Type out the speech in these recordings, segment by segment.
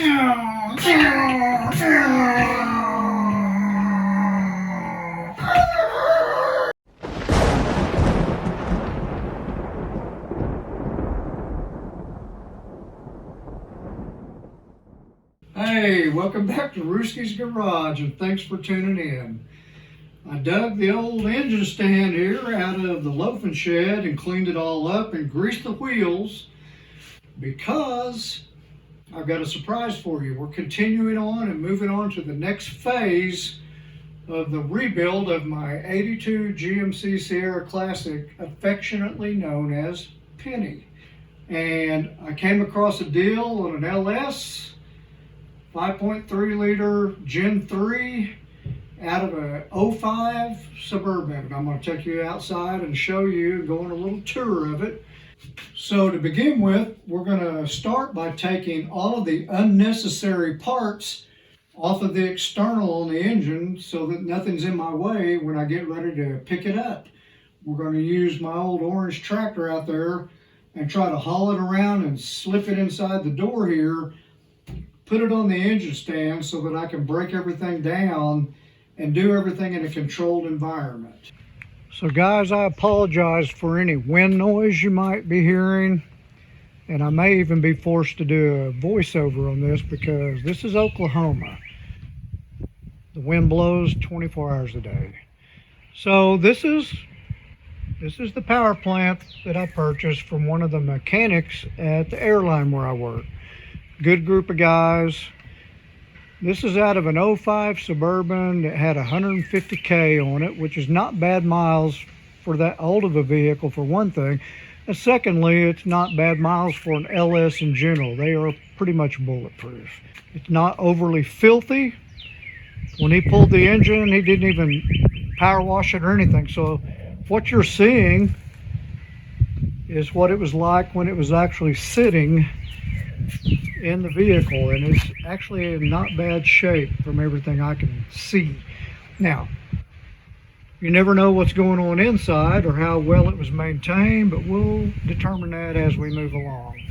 Hey, welcome back to Roosky's Garage, and thanks for tuning in. I dug the old engine stand here out of the loafing shed and cleaned it all up and greased the wheels because I've got a surprise for you. We're continuing on and moving on to the next phase of the rebuild of my 82 GMC Sierra Classic, affectionately known as Penny. And I came across a deal on an LS 5.3 liter Gen 3 out of a '05 Suburban. And I'm going to take you outside and show you, go on a little tour of it. So to begin with, we're going to start by taking all of the unnecessary parts off of the external on the engine so that nothing's in my way when I get ready to pick it up. We're going to use my old orange tractor out there and try to haul it around and slip it inside the door here, put it on the engine stand so that I can break everything down and do everything in a controlled environment. So guys, I apologize for any wind noise you might be hearing, and I may even be forced to do a voiceover on this because this is Oklahoma. The wind blows 24 hours a day. So this is the power plant that I purchased from one of the mechanics at the airline where I work. Good group of guys. This is out of an '05 Suburban that had 150K on it, which is not bad miles for that old of a vehicle, for one thing. And secondly, it's not bad miles for an LS in general. They are pretty much bulletproof. It's not overly filthy. When he pulled the engine, he didn't even power wash it or anything. So what you're seeing is what it was like when it was actually sitting in the vehicle, and it's actually in not bad shape from everything I can see. Now, you never know what's going on inside or how well it was maintained, but we'll determine that as we move along.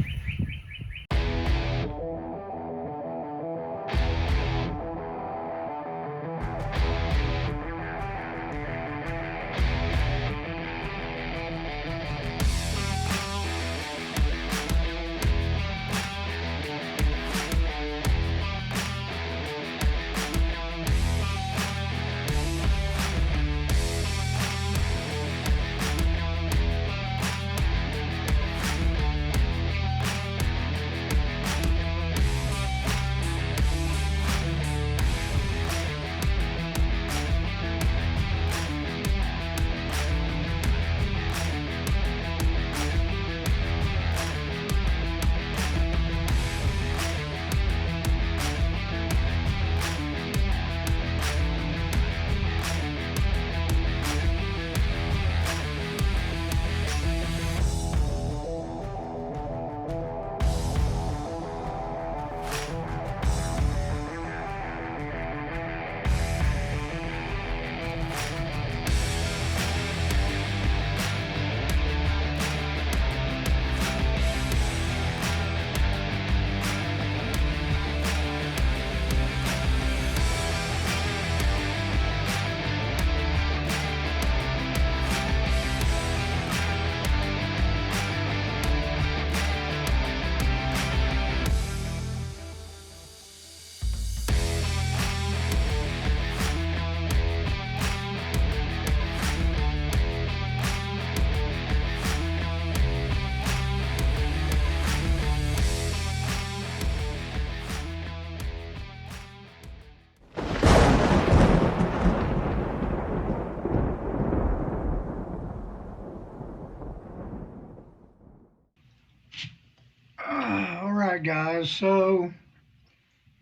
All right, guys, so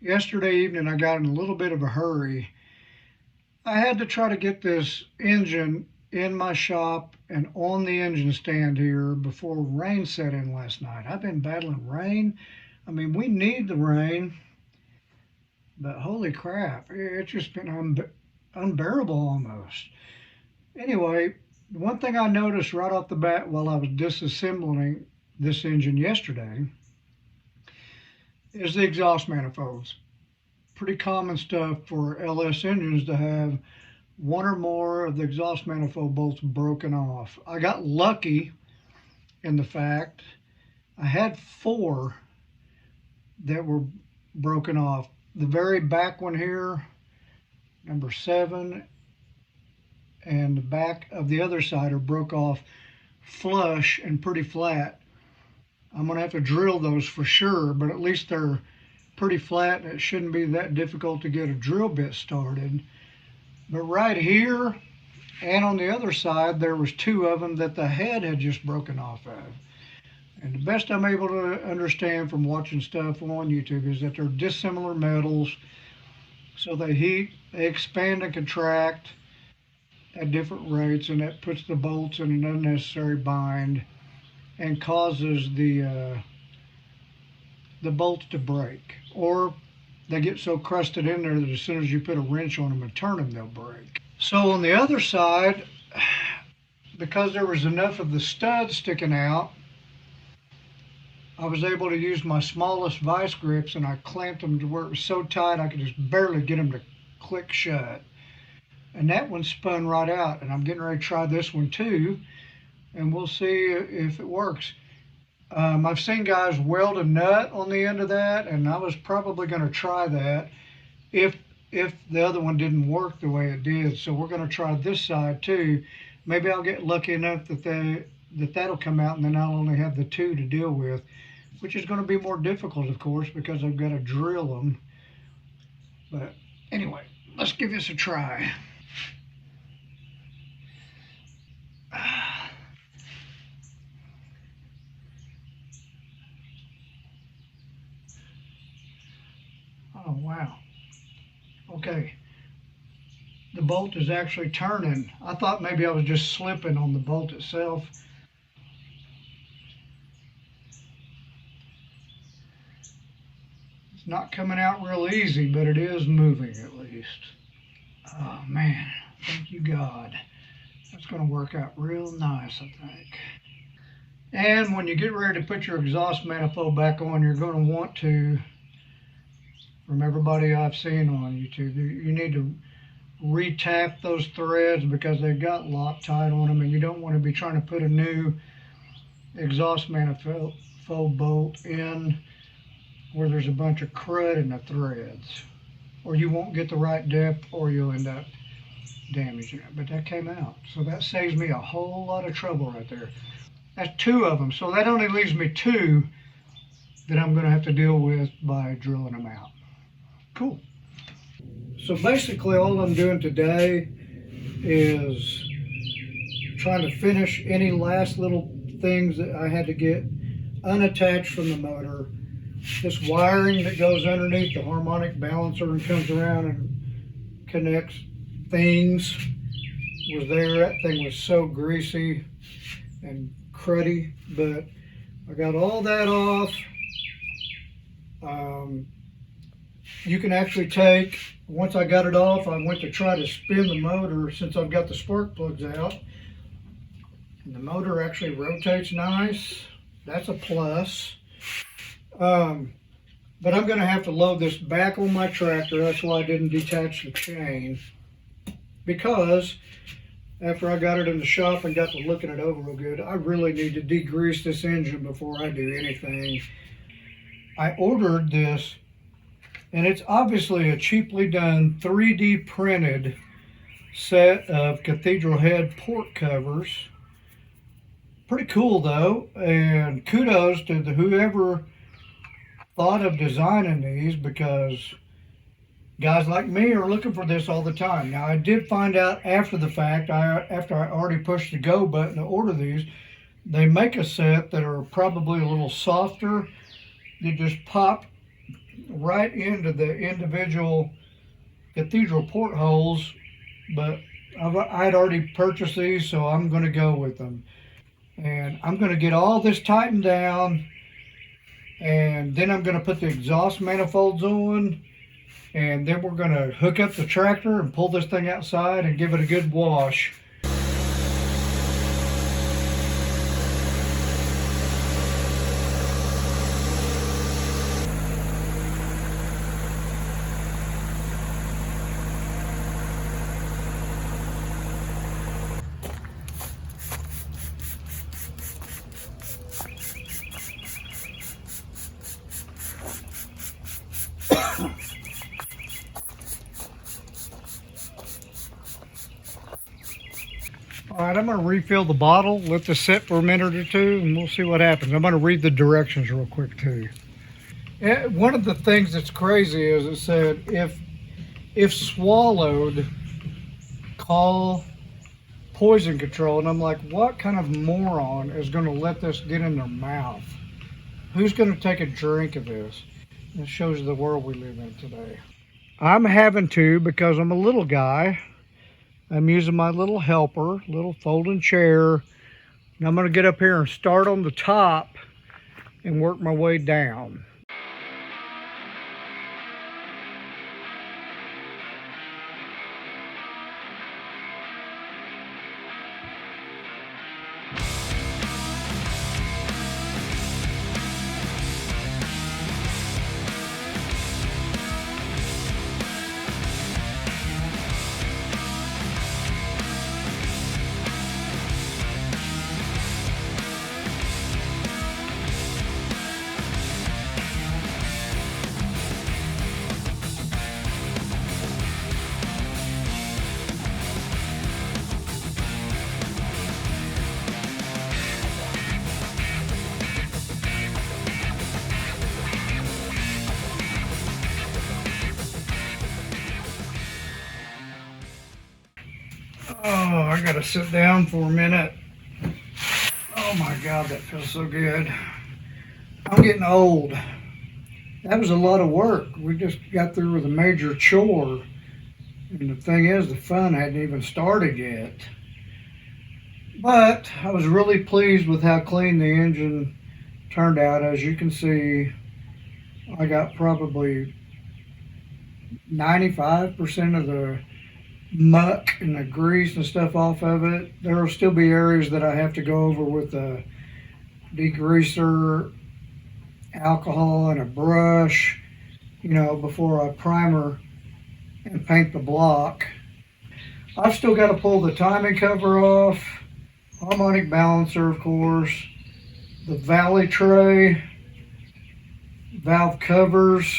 yesterday evening I got in a little bit of a hurry. I had to try to get this engine in my shop and on the engine stand here before rain set in last night. I've been battling rain. I mean, we need the rain, but holy crap, it's just been unbearable almost. Anyway, one thing I noticed right off the bat while I was disassembling this engine yesterday is the exhaust manifolds. Pretty common stuff for LS engines to have one or more of the exhaust manifold bolts broken off. I got lucky in the fact I had four that were broken off. The very back one here, number 7, and the back of the other side are broke off flush and pretty flat. I'm going to have to drill those for sure, but at least they're pretty flat and it shouldn't be that difficult to get a drill bit started. But right here and on the other side, there was 2 of them that the head had just broken off of. And the best I'm able to understand from watching stuff on YouTube is that they're dissimilar metals, so they heat, they expand and contract at different rates, and that puts the bolts in an unnecessary bind and causes the bolts to break, or they get so crusted in there that as soon as you put a wrench on them and turn them, they'll break. So on the other side, because there was enough of the stud sticking out, I was able to use my smallest vice grips, and I clamped them to where it was so tight I could just barely get them to click shut. And that one spun right out, and I'm getting ready to try this one too, and we'll see if it works. I've seen guys weld a nut on the end of that, and I was probably going to try that if the other one didn't work the way it did. So we're going to try this side too. Maybe I'll get lucky enough that'll come out, and then I'll only have the 2 to deal with, which is going to be more difficult, of course, because I've got to drill them. But anyway, let's give this a try. Oh, wow. Okay. The bolt is actually turning. I thought maybe I was just slipping on the bolt itself. It's not coming out real easy, but it is moving at least. Oh, man. Thank you, God. That's going to work out real nice, I think. And when you get ready to put your exhaust manifold back on, you're going to want to, from everybody I've seen on YouTube, you need to re-tap those threads because they've got Loctite on them, and you don't want to be trying to put a new exhaust manifold bolt in where there's a bunch of crud in the threads, or you won't get the right depth, or you'll end up damaging it. But that came out, so that saves me a whole lot of trouble right there. That's 2 of them, so that only leaves me 2 that I'm going to have to deal with by drilling them out. Cool. So basically all I'm doing today is trying to finish any last little things that I had to get unattached from the motor. This wiring that goes underneath the harmonic balancer and comes around and connects things was there. That thing was so greasy and cruddy, but I got all that off. You can actually take, once I got it off, I went to try to spin the motor since I've got the spark plugs out. And the motor actually rotates nice. That's a plus. But I'm going to have to load this back on my tractor. That's why I didn't detach the chain. Because after I got it in the shop and got to looking it over real good, I really need to degrease this engine before I do anything. I ordered this, and it's obviously a cheaply done 3D printed set of cathedral head port covers. Pretty cool though, and kudos to whoever thought of designing these, because guys like me are looking for this all the time. Now I did find out after the fact, after I already pushed the go button to order these, they make a set that are probably a little softer. They just pop right into the individual cathedral portholes, but I'd already purchased these, so I'm going to go with them. And I'm going to get all this tightened down, and then I'm going to put the exhaust manifolds on, and then we're going to hook up the tractor and pull this thing outside and give it a good wash. All right, I'm going to refill the bottle, let this sit for a minute or two, and we'll see what happens. I'm going to read the directions real quick too. One of the things that's crazy is it said, if swallowed, call poison control. And I'm like, what kind of moron is going to let this get in their mouth? Who's going to take a drink of this? It shows you the world we live in today. I'm having to because I'm a little guy. I'm using my little helper, little folding chair. And I'm going to get up here and start on the top and work my way down. Oh, I gotta sit down for a minute. Oh my God, that feels so good. I'm getting old. That was a lot of work. We just got through with a major chore. And the thing is, the fun hadn't even started yet. But I was really pleased with how clean the engine turned out. As you can see, I got probably 95% of the muck and the grease and stuff off of it. There will still be areas that I have to go over with a degreaser, alcohol, and a brush, before I primer and paint the block. I've still got to pull the timing cover off, harmonic balancer, of course, the valley tray, valve covers.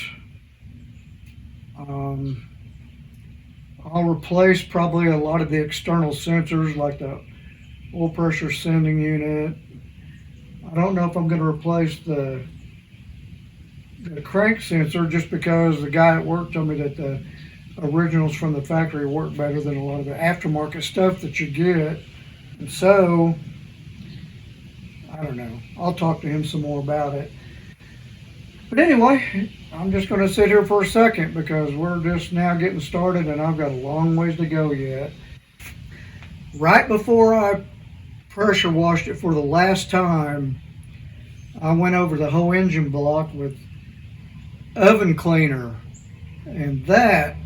I'll replace probably a lot of the external sensors like the oil pressure sending unit. I don't know if I'm going to replace the crank sensor just because the guy at work told me that the originals from the factory work better than a lot of the aftermarket stuff that you get. And so, I don't know. I'll talk to him some more about it. But anyway, I'm just going to sit here for a second because we're just now getting started and I've got a long ways to go yet. Right before I pressure washed it for the last time, I went over the whole engine block with oven cleaner, and that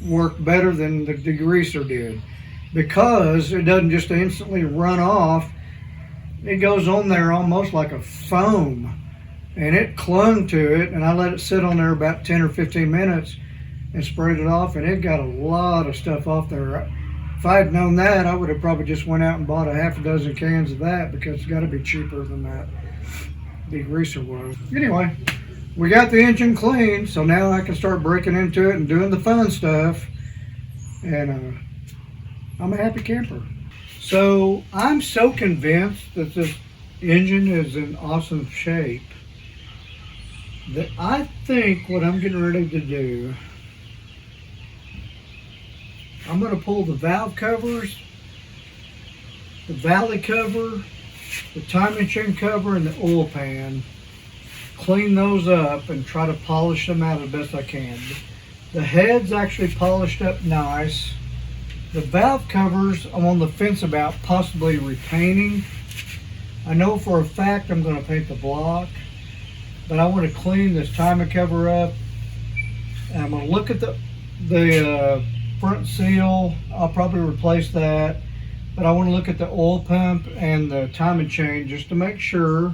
worked better than the degreaser did because it doesn't just instantly run off. It goes on there almost like a foam, and it clung to it, and I let it sit on there about 10 or 15 minutes and sprayed it off, and it got a lot of stuff off there. If I had known that, I would have probably just went out and bought a half a dozen cans of that because it's got to be cheaper than that degreaser was. Anyway, we got the engine clean, so now I can start breaking into it and doing the fun stuff, and I'm a happy camper. So I'm so convinced that this engine is in awesome shape that I think what I'm getting ready to do, I'm going to pull the valve covers, the valley cover, the timing chain cover, and the oil pan, clean those up and try to polish them out as best I can. The head's actually polished up nice. The valve covers I'm on the fence about possibly repainting. I know for a fact I'm going to paint the block, but I want to clean this timing cover up. And I'm going to look at the front seal. I'll probably replace that, but I want to look at the oil pump and the timing chain just to make sure.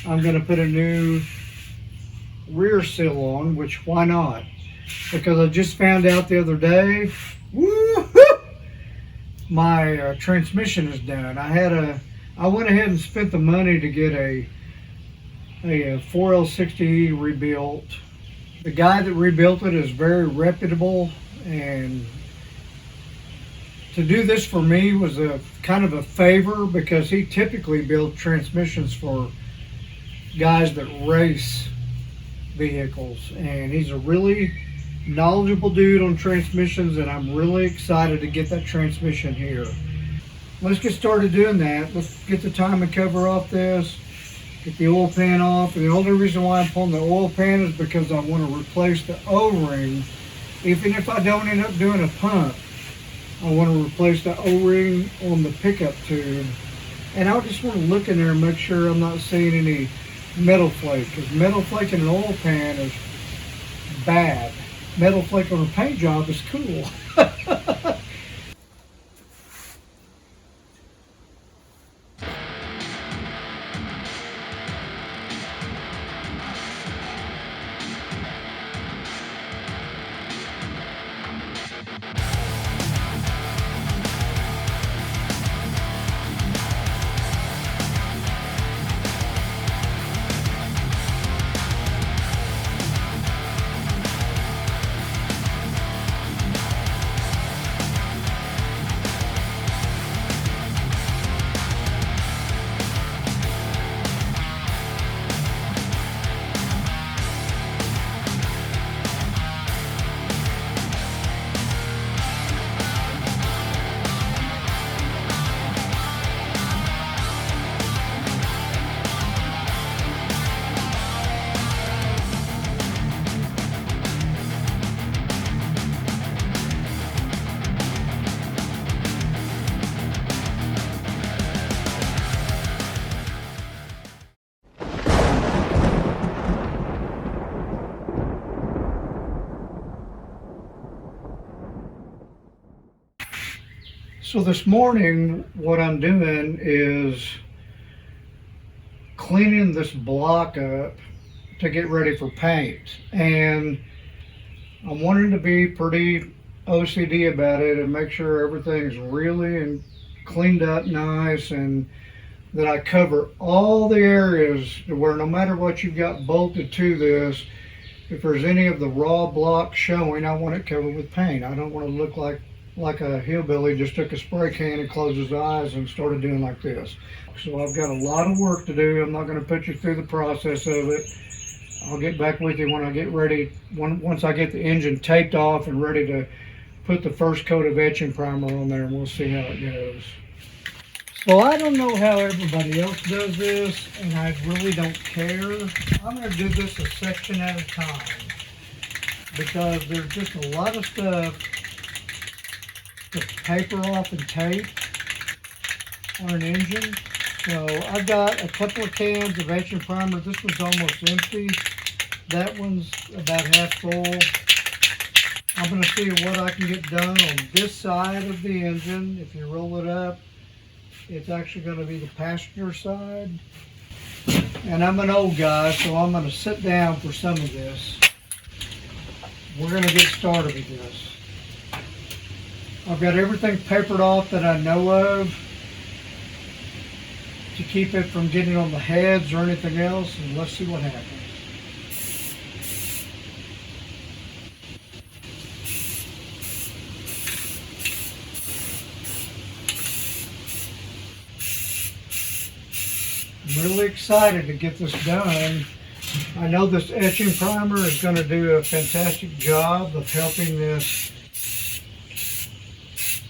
I'm going to put a new rear seal on, which why not? Because I just found out the other day, my transmission is done. I went ahead and spent the money to get a 4L60E rebuilt The guy that rebuilt it is very reputable, and to do this for me was a kind of a favor because he typically builds transmissions for guys that race vehicles, and he's a really knowledgeable dude on transmissions, and I'm really excited to get that transmission here. Let's get started doing that. Let's get the timing cover off this, get the oil pan off. And the only reason why I'm pulling the oil pan is because I want to replace the O-ring. Even if I don't end up doing a pump, I want to replace the O-ring on the pickup tube. And I just want to look in there and make sure I'm not seeing any metal flake, because metal flake in an oil pan is bad. Metal flake on a paint job is cool. So this morning, what I'm doing is cleaning this block up to get ready for paint. And I'm wanting to be pretty OCD about it and make sure everything's really and cleaned up nice, and that I cover all the areas where no matter what you've got bolted to this, if there's any of the raw block showing, I want it covered with paint. I don't want to look like a hillbilly just took a spray can and closed his eyes and started doing like this. So I've got a lot of work to do. I'm not going to put you through the process of it. I'll get back with you when I get ready, once I get the engine taped off and ready to put the first coat of etching primer on there, and we'll see how it goes. So I don't know how everybody else does this, and I really don't care. I'm going to do this a section at a time because there's just a lot of stuff to paper off and tape on an engine. So I've got a couple of cans of etching primer. This one's almost empty. That one's about half full. I'm going to see what I can get done on this side of the engine. If you roll it up, it's actually going to be the passenger side. And I'm an old guy, so I'm going to sit down for some of this. We're going to get started with this. I've got everything papered off that I know of to keep it from getting on the heads or anything else, and let's see what happens. I'm really excited to get this done. I know this etching primer is going to do a fantastic job of helping this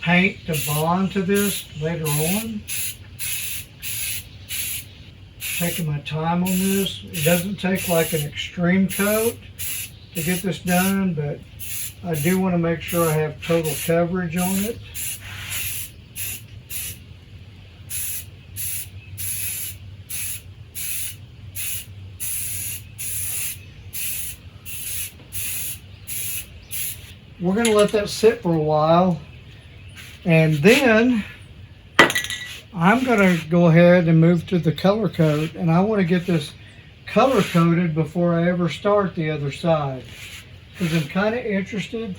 paint to bond to this later on. Taking my time on this. It doesn't take like an extreme coat to get this done, but I do want to make sure I have total coverage on it. We're going to let that sit for a while, and then I'm going to go ahead and move to the color coat, and I want to get this color coated before I ever start the other side, because I'm kind of interested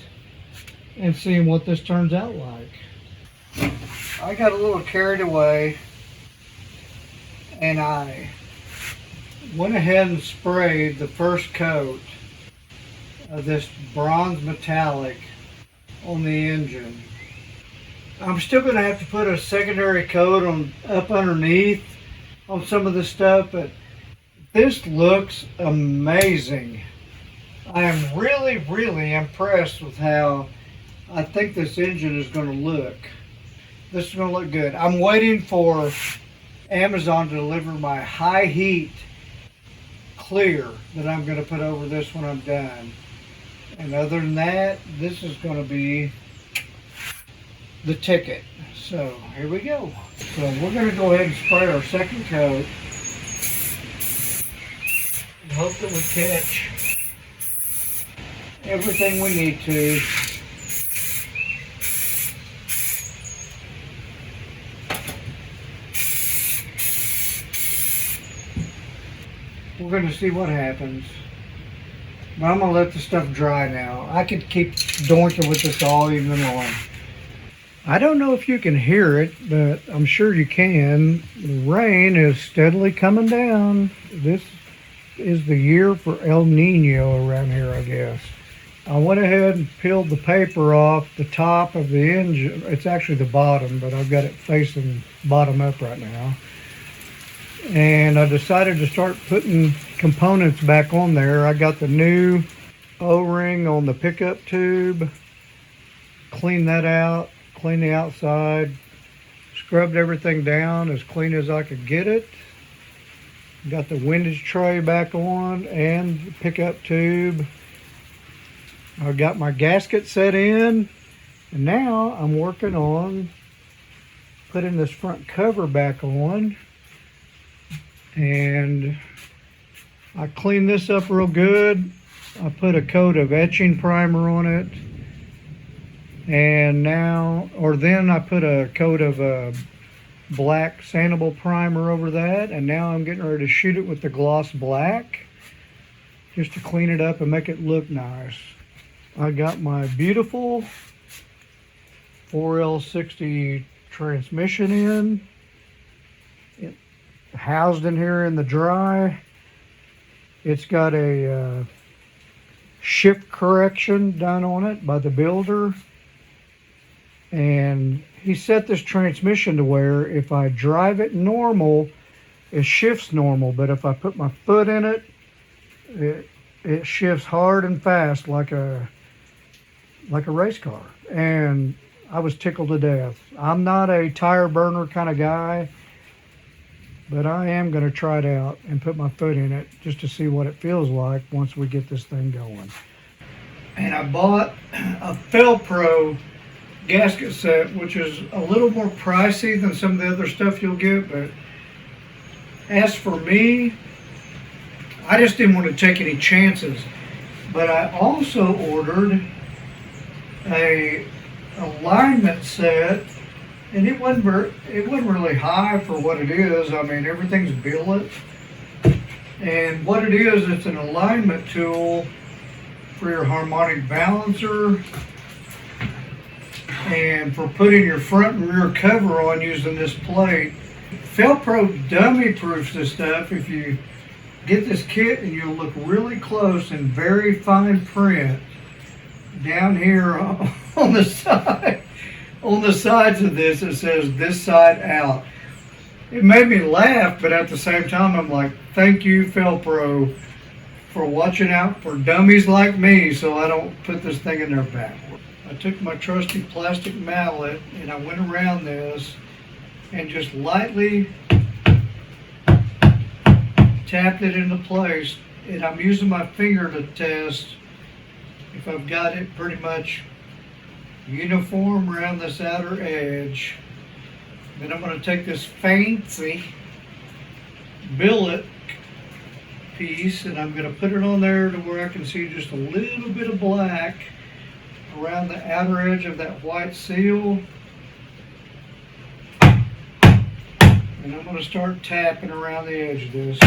in seeing what this turns out like. I got a little carried away, and I went ahead and sprayed the first coat of this bronze metallic on the engine. I'm still going to have to put a secondary coat on up underneath on some of this stuff, but this looks amazing. I am really, really impressed with how I think this engine is going to look. This is going to look good. I'm waiting for Amazon to deliver my high heat clear that I'm going to put over this when I'm done. And other than that, this is going to be the ticket. So here we go. So we're going to go ahead and spray our second coat and hope that we catch everything we need to. We're going to see what happens. But I'm going to let the stuff dry now. I could keep doinking with this all evening long. I don't know if you can hear it, but I'm sure you can. The rain is steadily coming down. This is the year for El Nino around here, I guess. I went ahead and peeled the paper off the top of the engine. It's actually the bottom, but I've got it facing bottom up right now. And I decided to start putting components back on there. I got the new O-ring on the pickup tube, cleaned that out, cleaned the outside, scrubbed everything down as clean as I could get it. Got the windage tray back on and the pickup tube. I got my gasket set in, and now I'm working on putting this front cover back on. And I cleaned this up real good. I put a coat of etching primer on it. And then I put a coat of black sandable primer over that. And now I'm getting ready to shoot it with the gloss black, just to clean it up and make it look nice. I got my beautiful 4L60 transmission in. Housed in here in the dry. It's got a shift correction done on it by the builder, and he set this transmission to where if I drive it normal, it shifts normal, but if I put my foot in it, it shifts hard and fast like a race car. And I was tickled to death. I'm not a tire burner kind of guy, but I am going to try it out and put my foot in it just to see what it feels like once we get this thing going. And I bought a Felpro gasket set, which is a little more pricey than some of the other stuff you'll get. But as for me, I just didn't want to take any chances. But I also ordered a alignment set. And it wasn't really high for what it is. I mean, everything's billet. And what it is, it's an alignment tool for your harmonic balancer and for putting your front and rear cover on using this plate. Felpro dummy proofs this stuff. If you get this kit and you'll look really close in very fine print down here on the side. On the sides of this, it says this side out. It made me laugh, but at the same time, I'm like, thank you, Felpro, for watching out for dummies like me so I don't put this thing in their back. I took my trusty plastic mallet and I went around this and just lightly tapped it into place. And I'm using my finger to test if I've got it pretty much uniform around this outer edge. Then I'm going to take this fancy billet piece and I'm going to put it on there to where I can see just a little bit of black around the outer edge of that white seal. And I'm going to start tapping around the edge of this.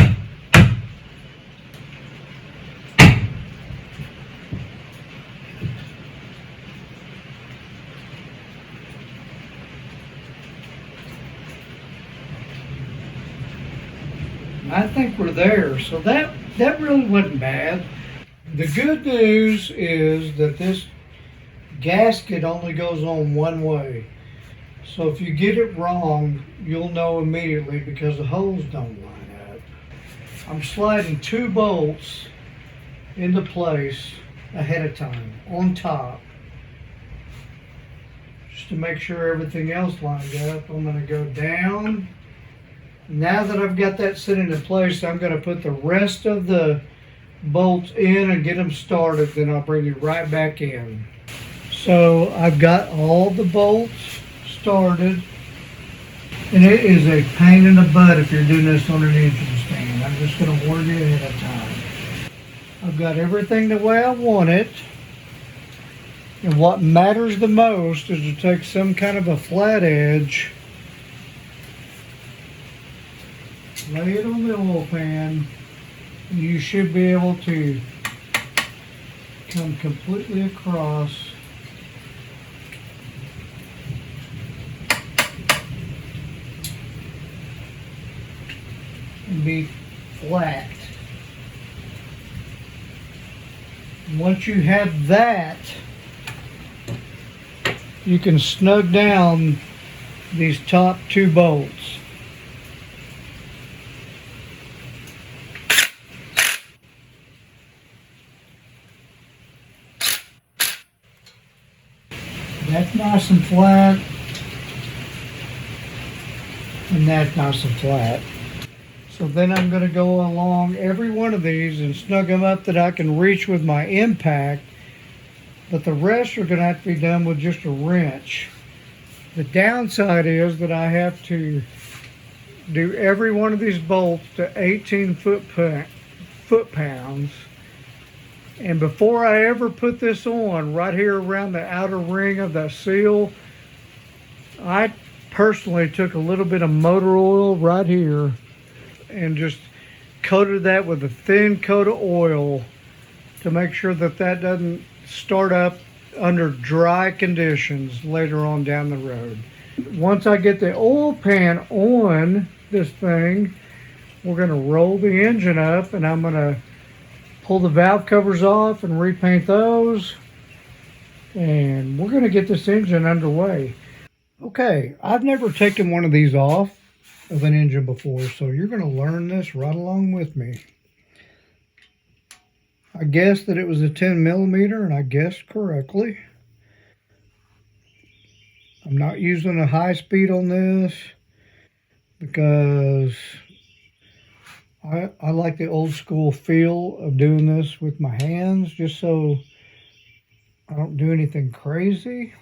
I think we're there, so that really wasn't bad. The good news is that this gasket only goes on one way. So if you get it wrong, you'll know immediately because the holes don't line up. I'm sliding 2 bolts into place ahead of time on top just to make sure everything else lines up. I'm going to go down. Now that I've got that sitting in place, I'm going to put the rest of the bolts in and get them started. Then I'll bring you right back in. So I've got all the bolts started, and it is a pain in the butt if you're doing this on an engine stand. I'm just going to warn you ahead of time. I've got everything the way I want it, and what matters the most is to take some kind of a flat edge, lay it on the oil pan, and you should be able to come completely across and be flat. Once you have that, you can snug down these top 2 bolts. That's nice and flat, and that's nice and flat. So then I'm going to go along every one of these and snug them up that I can reach with my impact, but the rest are going to have to be done with just a wrench. The downside is that I have to do every one of these bolts to 18 foot-pounds. And before I ever put this on, right here around the outer ring of that seal, I personally took a little bit of motor oil right here and just coated that with a thin coat of oil to make sure that that doesn't start up under dry conditions later on down the road. Once I get the oil pan on this thing, we're going to roll the engine up, and I'm going to pull the valve covers off and repaint those, and we're going to get this engine underway. Okay, I've never taken one of these off of an engine before, so you're going to learn this right along with me. I guessed that it was a 10 millimeter, and I guessed correctly. I'm not using a high speed on this because I like the old school feel of doing this with my hands, just so I don't do anything crazy.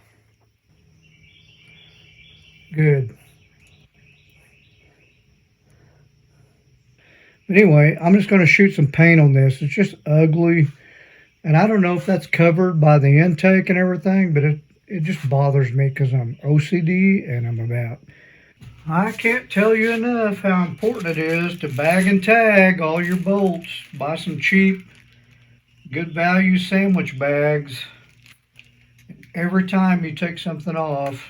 Good. But anyway, I'm just going to shoot some paint on this. It's just ugly. And I don't know if that's covered by the intake and everything, but it just bothers me because I'm OCD and I'm about. I can't tell you enough how important it is to bag and tag all your bolts. Buy some cheap, good value sandwich bags. Every time you take something off,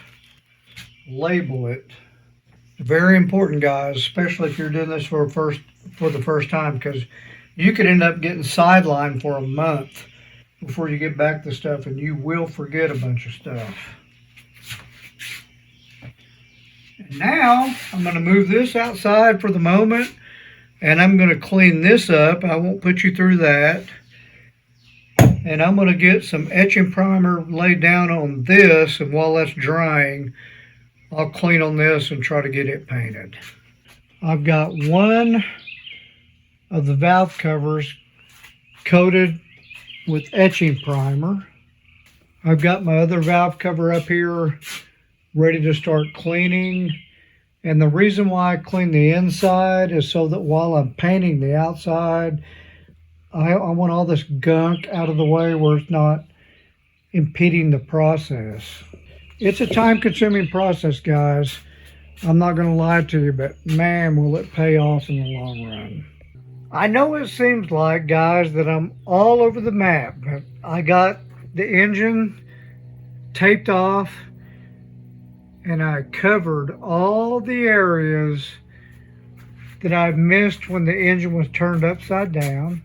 label it. Very important, guys, especially if you're doing this for the first time, because you could end up getting sidelined for a month before you get back to stuff, and you will forget a bunch of stuff. And now I'm going to move this outside for the moment, and I'm going to clean this up. I won't put you through that. And I'm going to get some etching primer laid down on this, and while that's drying, I'll clean on this and try to get it painted. I've got one of the valve covers coated with etching primer. I've got my other valve cover up here ready to start cleaning. And the reason why I clean the inside is so that while I'm painting the outside, I want all this gunk out of the way where it's not impeding the process. It's a time-consuming process, guys. I'm not going to lie to you, but man, will it pay off in the long run. I know it seems like, guys, that I'm all over the map, but I got the engine taped off, and I covered all the areas that I missed when the engine was turned upside down.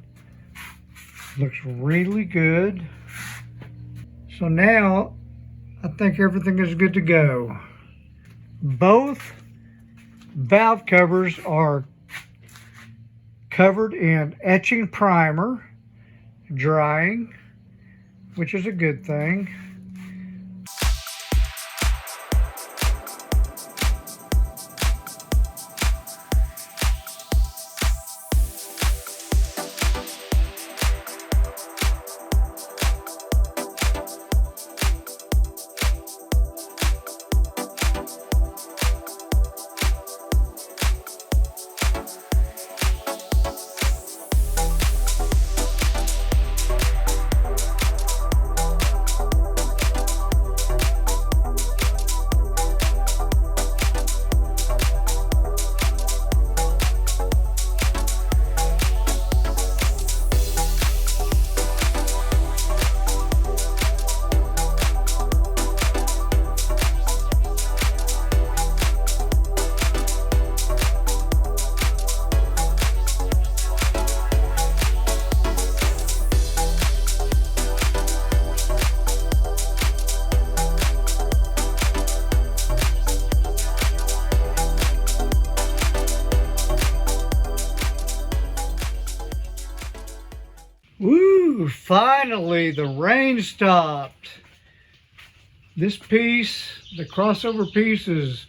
Looks really good. So now I think everything is good to go. Both valve covers are covered in etching primer, drying, which is a good thing. Woo! Finally, the rain stopped. This piece, the crossover piece, is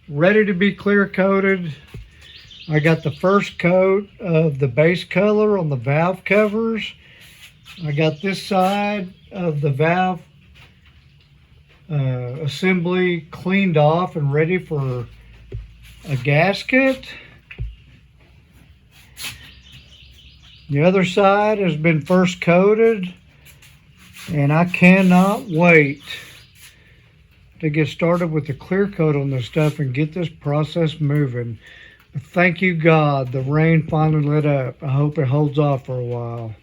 ready to be clear coated. I got the first coat of the base color on the valve covers. I got this side of the valve assembly cleaned off and ready for a gasket. The other side has been first coated, and I cannot wait to get started with the clear coat on this stuff and get this process moving. Thank you, God, the rain finally let up. I hope it holds off for a while.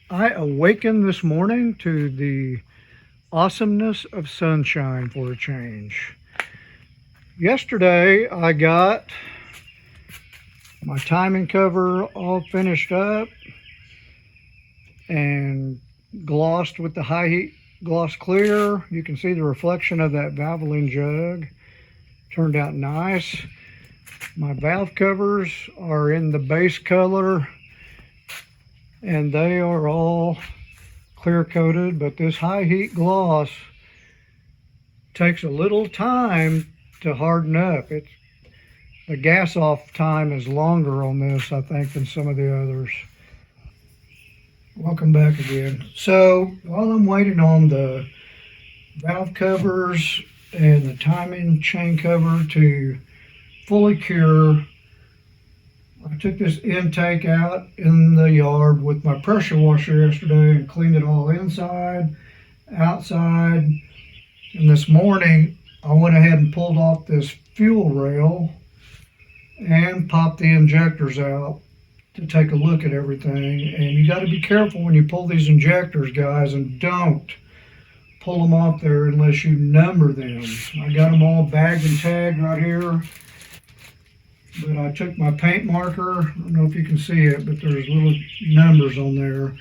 I awakened this morning to the awesomeness of sunshine for a change. Yesterday I got my timing cover all finished up and glossed with the high heat gloss clear. You can see the reflection of that Valvoline jug. Turned out nice. My valve covers are in the base color and they are all clear coated, but this high heat gloss takes a little time to harden up. The gas off time is longer on this, I think, than some of the others. Welcome back again. So while I'm waiting on the valve covers and the timing chain cover to fully cure, I took this intake out in the yard with my pressure washer yesterday and cleaned it all inside, outside. And this morning, I went ahead and pulled off this fuel rail and popped the injectors out to take a look at everything. And you got to be careful when you pull these injectors, guys, and don't pull them off there unless you number them. I got them all bagged and tagged right here. But I took my paint marker, I don't know if you can see it, but there's little numbers on there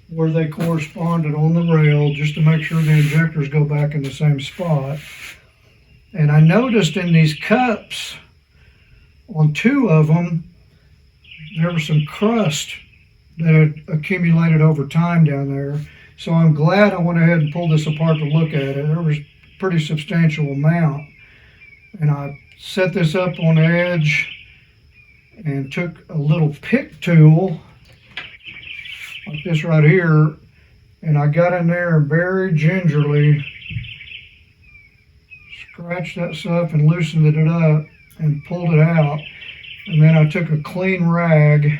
where they corresponded on the rail just to make sure the injectors go back in the same spot. And I noticed in these cups, on two of them, there was some crust that had accumulated over time down there. So I'm glad I went ahead and pulled this apart to look at it. There was a pretty substantial amount. And I set this up on edge and took a little pick tool like this right here, and I got in there and very gingerly scratched that stuff and loosened it up and pulled it out. And then I took a clean rag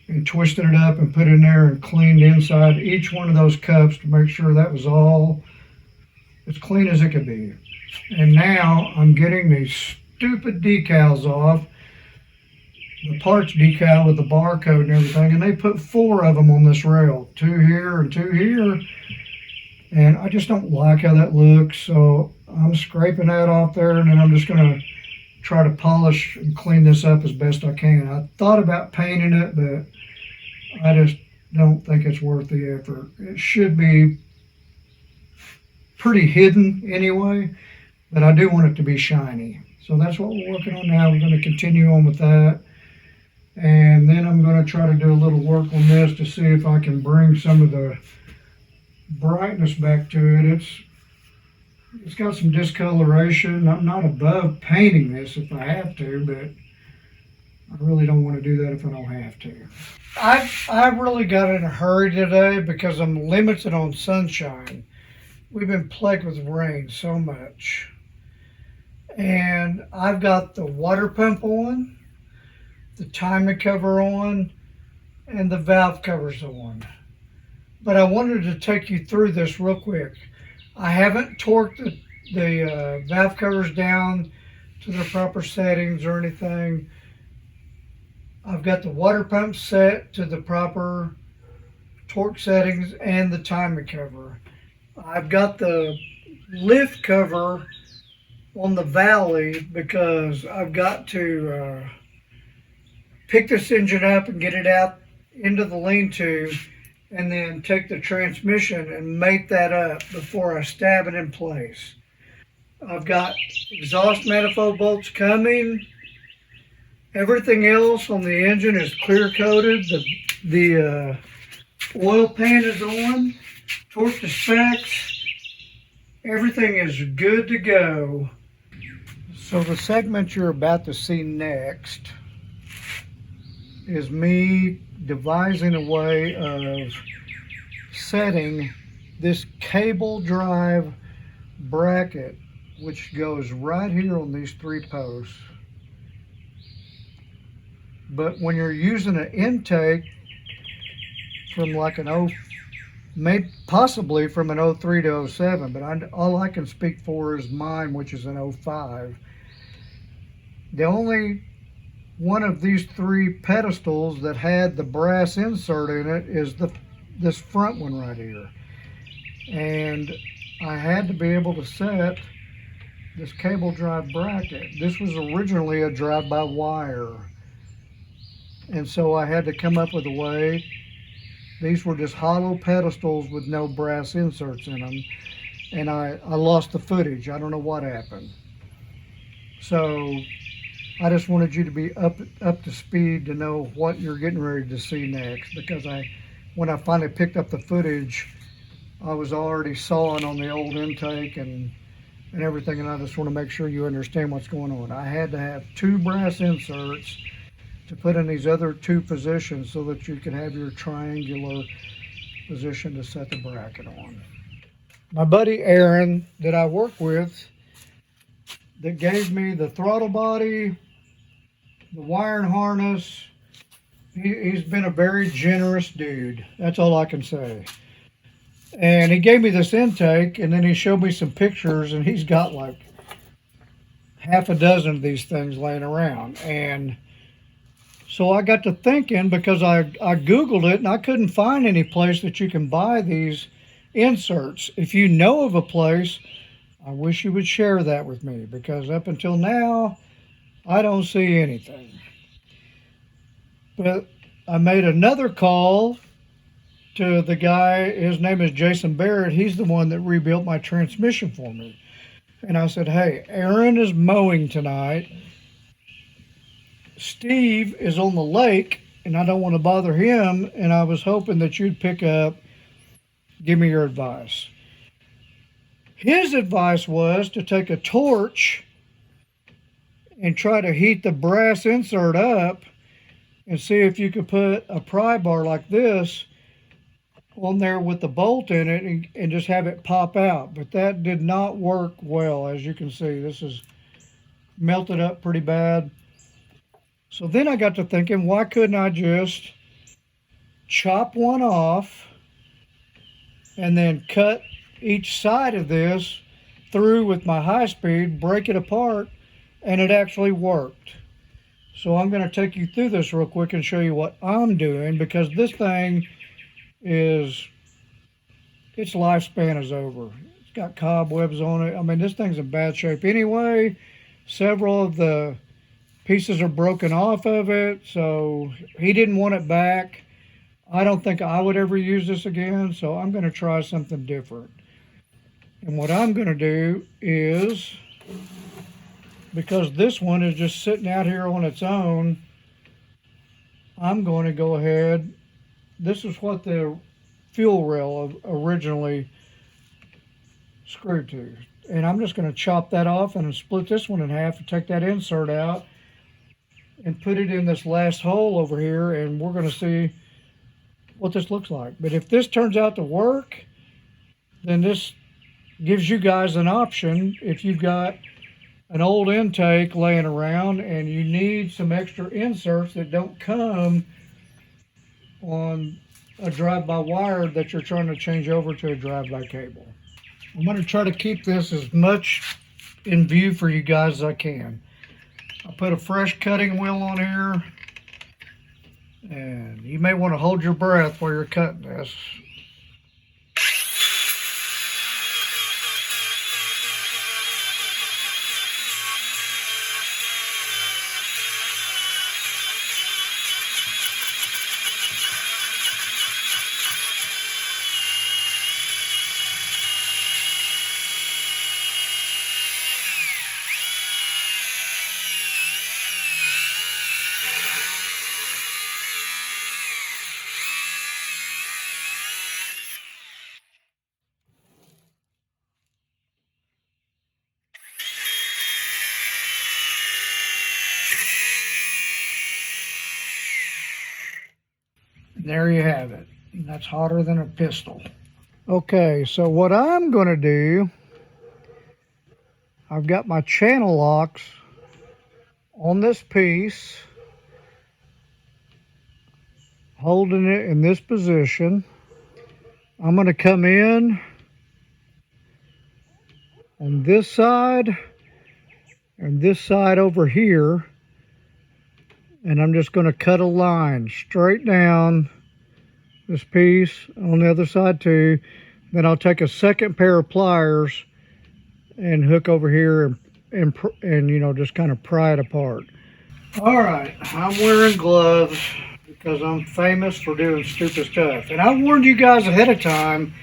and twisted it up and put it in there and cleaned inside each one of those cups to make sure that was all as clean as it could be. And now I'm getting these stupid decals off, the parts decal with the barcode and everything, and they put 4 of them on this rail, 2 here and 2 here, and I just don't like how that looks. So I'm scraping that off there, and then I'm just going to try to polish and clean this up as best I can. I thought about painting it, but I just don't think it's worth the effort. It should be pretty hidden anyway, but I do want it to be shiny. So that's what we're working on now. We're going to continue on with that. And then I'm going to try to do a little work on this to see if I can bring some of the brightness back to it. It's got some discoloration. I'm not above painting this if I have to, but I really don't want to do that if I don't have to. I really got in a hurry today because I'm limited on sunshine. We've been plagued with rain so much. And I've got the water pump on, the timing cover on, and the valve covers on. But I wanted to take you through this real quick. I haven't torqued the valve covers down to their proper settings or anything. I've got the water pump set to the proper torque settings and the timing cover. I've got the lift cover on the Valley because I've got to pick this engine up and get it out into the lean-to and then take the transmission and mate that up before I stab it in place. I've got exhaust manifold bolts coming. Everything else on the engine is clear coated. The oil pan is on, torque to specs. Everything is good to go. So the segment you're about to see next is me devising a way of setting this cable drive bracket, which goes right here on these 3 posts. But when you're using an intake from like maybe possibly from an 03 to 07, but all I can speak for is mine, which is an 05. The only one of these 3 pedestals that had the brass insert in it is this front one right here. And I had to be able to set this cable drive bracket. This was originally a drive-by-wire. And so I had to come up with a way. These were just hollow pedestals with no brass inserts in them. And I lost the footage. I don't know what happened. So I just wanted you to be up to speed to know what you're getting ready to see next, because when I finally picked up the footage, I was already sawing on the old intake and everything, and I just want to make sure you understand what's going on. I had to have 2 brass inserts to put in these other 2 positions so that you could have your triangular position to set the bracket on. My buddy Aaron that I work with, that gave me the throttle body, the wiring harness, he's been a very generous dude. That's all I can say. And he gave me this intake, and then he showed me some pictures, and he's got like half a dozen of these things laying around. And so I got to thinking, because I Googled it, and I couldn't find any place that you can buy these inserts. If you know of a place, I wish you would share that with me, because up until now, I don't see anything. But I made another call to the guy. His name is Jason Barrett. He's the one that rebuilt my transmission for me. And I said, hey, Aaron is mowing tonight. Steve is on the lake, and I don't want to bother him. And I was hoping that you'd pick up, give me your advice. His advice was to take a torch and try to heat the brass insert up and see if you could put a pry bar like this on there with the bolt in it and just have it pop out. But that did not work well. As you can see, this is melted up pretty bad. So then I got to thinking, why couldn't I just chop one off and then cut each side of this through with my high speed, break it apart, and it actually worked. So I'm going to take you through this real quick and show you what I'm doing, because this thing its lifespan is over. It's got cobwebs on it. I mean, this thing's in bad shape anyway. Several of the pieces are broken off of it, so he didn't want it back. I don't think I would ever use this again, so I'm going to try something different. And what I'm going to do is, because this one is just sitting out here on its own, I'm going to go ahead. This is what the fuel rail originally screwed to. And I'm just going to chop that off and split this one in half and take that insert out and put it in this last hole over here, and we're going to see what this looks like. But if this turns out to work, then this gives you guys an option. If you've got an old intake laying around and you need some extra inserts that don't come on a drive-by-wire that you're trying to change over to a drive-by cable. I'm going to try to keep this as much in view for you guys as I can. I put a fresh cutting wheel on here, and you may want to hold your breath while you're cutting this. There you have it. And that's hotter than a pistol. Okay, so what I'm going to do, I've got my channel locks on this piece, holding it in this position. I'm going to come in on this side and this side over here, and I'm just going to cut a line straight down this piece on the other side too. Then I'll take a second pair of pliers and hook over here and you know, just kind of pry it apart. All right, I'm wearing gloves because I'm famous for doing stupid stuff. And I warned you guys ahead of time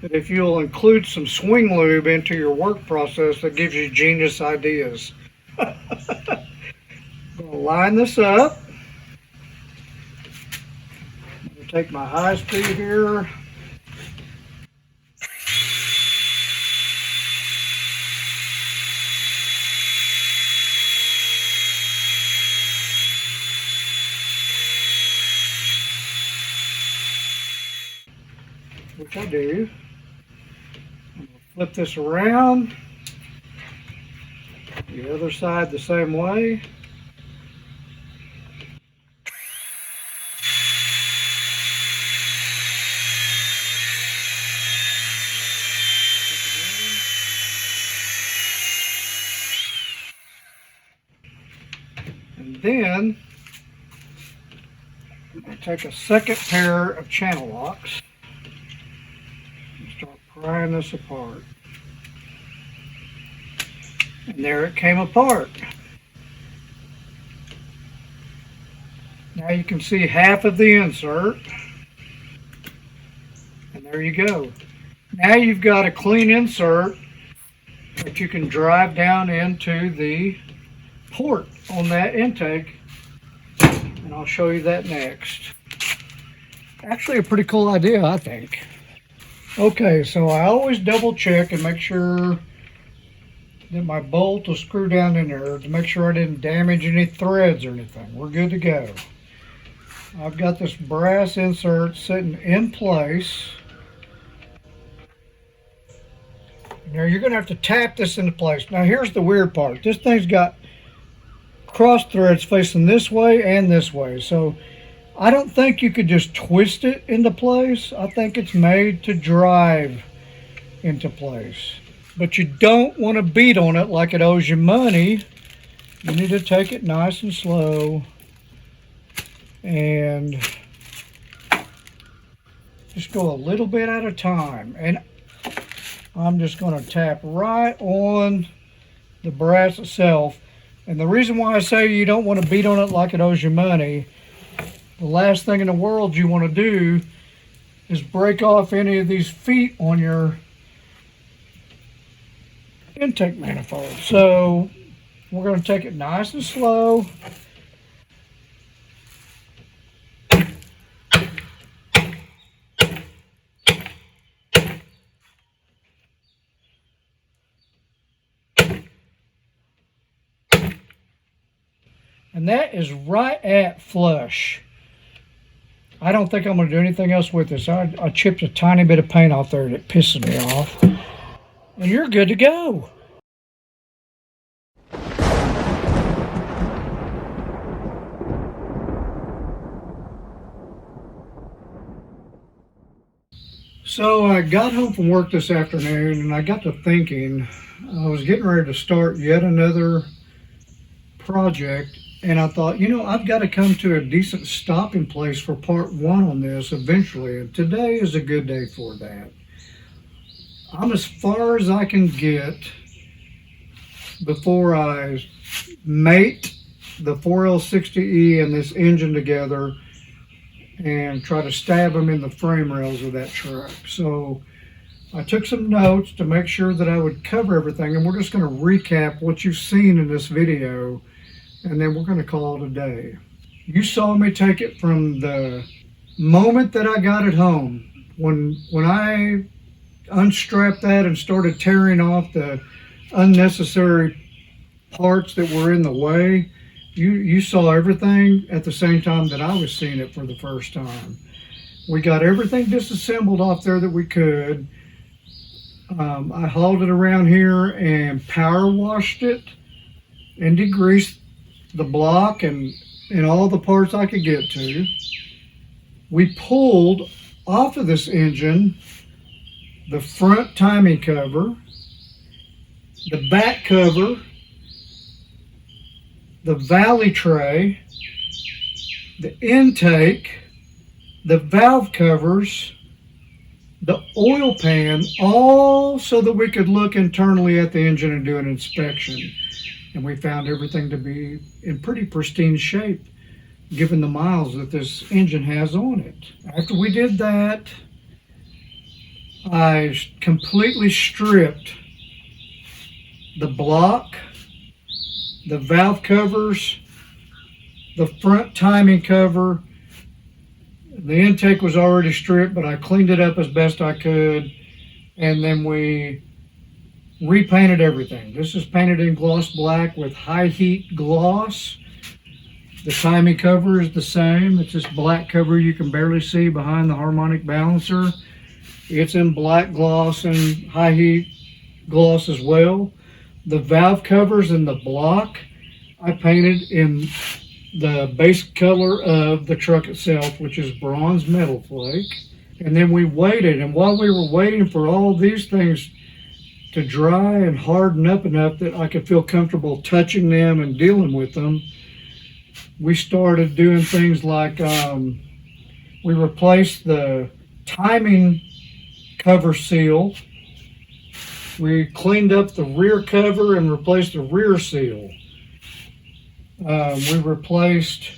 that if you'll include some swing lube into your work process, that gives you genius ideas. I'm going to line this up. I'm going to take my high speed here. Which I do. I'm going to flip this around. The other side the same way. And then I'm going to take a second pair of channel locks and start prying this apart. And there it came apart. Now you can see half of the insert. And there you go. Now you've got a clean insert that you can drive down into the port on that intake. And I'll show you that next. Actually a pretty cool idea, I think. Okay, so I always double check and make sure that my bolt will screw down in there to make sure I didn't damage any threads or anything. We're good to go. I've got this brass insert sitting in place. Now you're going to have to tap this into place. Now here's the weird part. This thing's got cross threads facing this way and this way. So I don't think you could just twist it into place. I think it's made to drive into place. But you don't want to beat on it like it owes you money. You need to take it nice and slow and just go a little bit at a time. And I'm just going to tap right on the brass itself. And the reason why I say you don't want to beat on it like it owes you money, the last thing in the world you want to do is break off any of these feet on your intake manifold. So we're going to take it nice and slow. And that is right at flush. I don't think I'm going to do anything else with this. I chipped a tiny bit of paint off there that pisses me off. And you're good to go. So I got home from work this afternoon and I got to thinking, I was getting ready to start yet another project, and I thought, I've got to come to a decent stopping place for part one on this eventually, and today is a good day for that. I'm as far as I can get before I mate the 4L60E and this engine together and try to stab them in the frame rails of that truck. So I took some notes to make sure that I would cover everything, and we're just going to recap what you've seen in this video, and then we're going to call it a day. You saw me take it from the moment that I got it home. When I unstrapped that and started tearing off the unnecessary parts that were in the way, you saw everything at the same time that I was seeing it for the first time. We got everything disassembled off there that we could. I hauled it around here and power washed it and degreased the block and all the parts I could get to. We pulled off of this engine the front timing cover, the back cover, the valley tray, the intake, the valve covers, the oil pan, all so that we could look internally at the engine and do an inspection. And we found everything to be in pretty pristine shape, given the miles that this engine has on it. After we did that, I completely stripped the block, the valve covers, the front timing cover. The intake was already stripped, but I cleaned it up as best I could, and then we repainted everything. This is painted in gloss black with high heat gloss. The timing cover is the same. It's this black cover you can barely see behind the harmonic balancer. It's in black gloss and high heat gloss as well. The valve covers and the block I painted in the base color of the truck itself, which is bronze metal flake. And then we waited, and while we were waiting for all these things to dry and harden up enough that I could feel comfortable touching them and dealing with them, we started doing things like we replaced the timing cover seal. We cleaned up the rear cover and replaced the rear seal. We replaced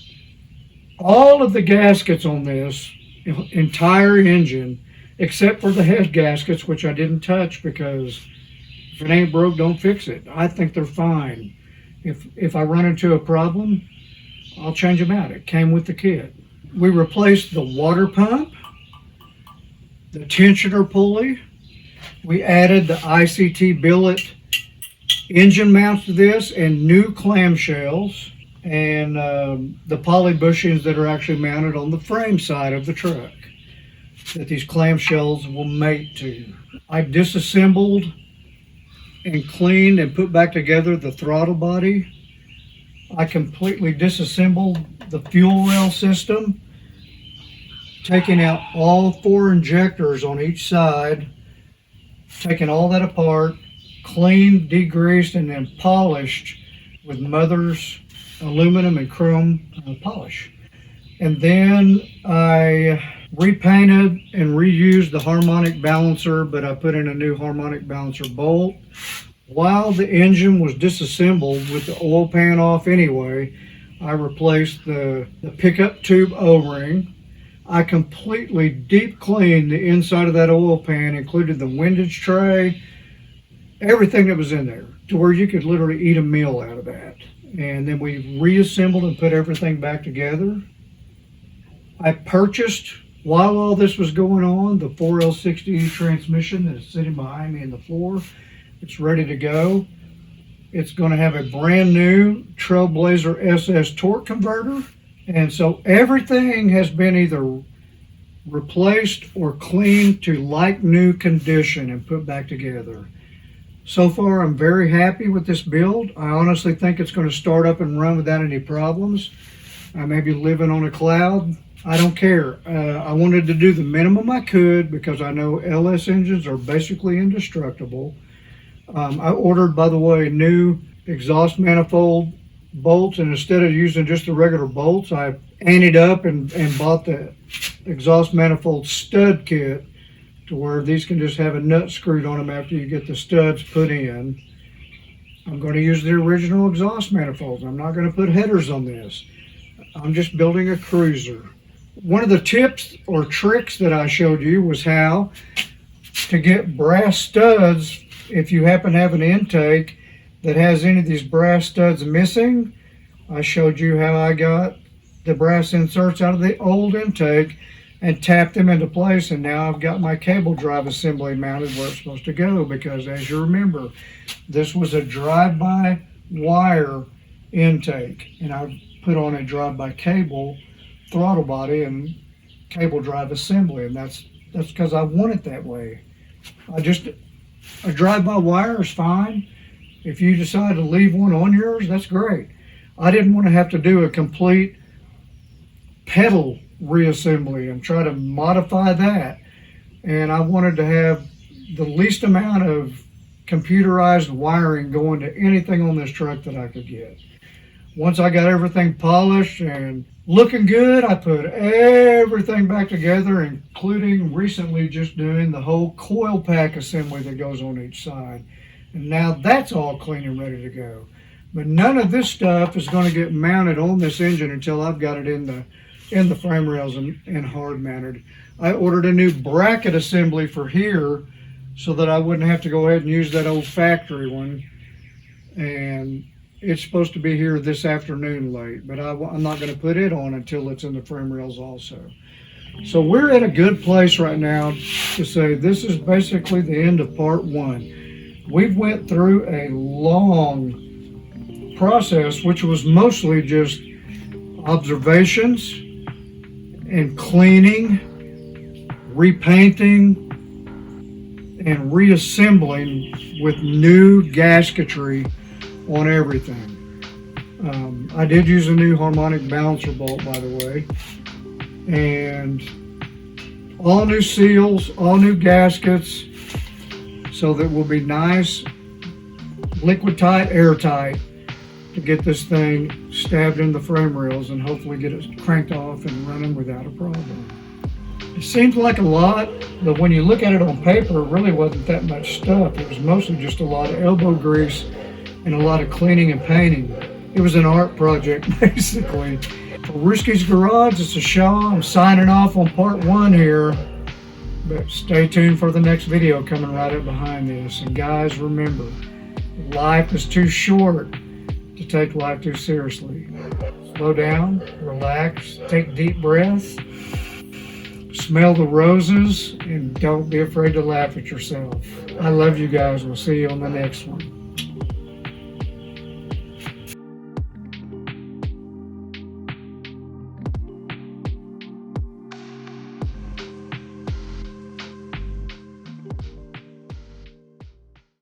all of the gaskets on this entire engine, except for the head gaskets, which I didn't touch because if it ain't broke, don't fix it. I think they're fine. If I run into a problem, I'll change them out. It came with the kit. We replaced the water pump, the tensioner pulley. We added the ICT billet engine mounts to this and new clamshells and the poly bushings that are actually mounted on the frame side of the truck that these clamshells will mate to. I disassembled and cleaned and put back together the throttle body. I completely disassembled the fuel rail system, taking out all 4 injectors on each side, taking all that apart, cleaned, degreased, and then polished with Mother's aluminum and chrome polish. And then I repainted and reused the harmonic balancer, but I put in a new harmonic balancer bolt. While the engine was disassembled with the oil pan off anyway, I replaced the pickup tube O-ring. I completely deep cleaned the inside of that oil pan, included the windage tray, everything that was in there, to where you could literally eat a meal out of that. And then we reassembled and put everything back together. I purchased, while all this was going on, the 4L60 transmission that is sitting behind me in the floor. It's ready to go. It's going to have a brand new Trailblazer SS torque converter. And so everything has been either replaced or cleaned to like new condition and put back together. So far, I'm very happy with this build. I honestly think it's going to start up and run without any problems. I may be living on a cloud. I don't care. I wanted to do the minimum I could because I know LS engines are basically indestructible. I ordered, by the way, new exhaust manifold bolts, and instead of using just the regular bolts, I anted up and bought the exhaust manifold stud kit, to where these can just have a nut screwed on them after you get the studs put in. I'm going to use the original exhaust manifolds. I'm not going to put headers on this. I'm just building a cruiser. One of the tips or tricks that I showed you was how to get brass studs if you happen to have an intake that has any of these brass studs missing. I showed you how I got the brass inserts out of the old intake and tapped them into place, and now I've got my cable drive assembly mounted where it's supposed to go, because as you remember, this was a drive-by wire intake, and I put on a drive-by cable throttle body and cable drive assembly, and that's because I want it that way. A drive-by wire is fine. If you decide to leave one on yours, that's great. I didn't want to have to do a complete pedal reassembly and try to modify that. And I wanted to have the least amount of computerized wiring going to anything on this truck that I could get. Once I got everything polished and looking good, I put everything back together, including recently just doing the whole coil pack assembly that goes on each side. And now that's all clean and ready to go. But none of this stuff is going to get mounted on this engine until I've got it in the frame rails and hard mounted. I ordered a new bracket assembly for here so that I wouldn't have to go ahead and use that old factory one. And it's supposed to be here this afternoon late, but I'm not going to put it on until it's in the frame rails also. So we're at a good place right now to say this is basically the end of part one. We've went through a long process, which was mostly just observations and cleaning, repainting, and reassembling with new gasketry on everything. I did use a new harmonic balancer bolt, by the way, and all new seals, all new gaskets, so that will be nice, liquid tight, airtight, to get this thing stabbed in the frame rails and hopefully get it cranked off and running without a problem. It seems like a lot, but when you look at it on paper, it really wasn't that much stuff. It was mostly just a lot of elbow grease and a lot of cleaning and painting. It was an art project, basically. For Roosky's Garage, it's a Shaw. I'm signing off on part one here, but stay tuned for the next video coming right up behind this. And guys, remember, life is too short to take life too seriously. Slow down, relax, take deep breaths, smell the roses, and don't be afraid to laugh at yourself. I love you guys. We'll see you on the next one.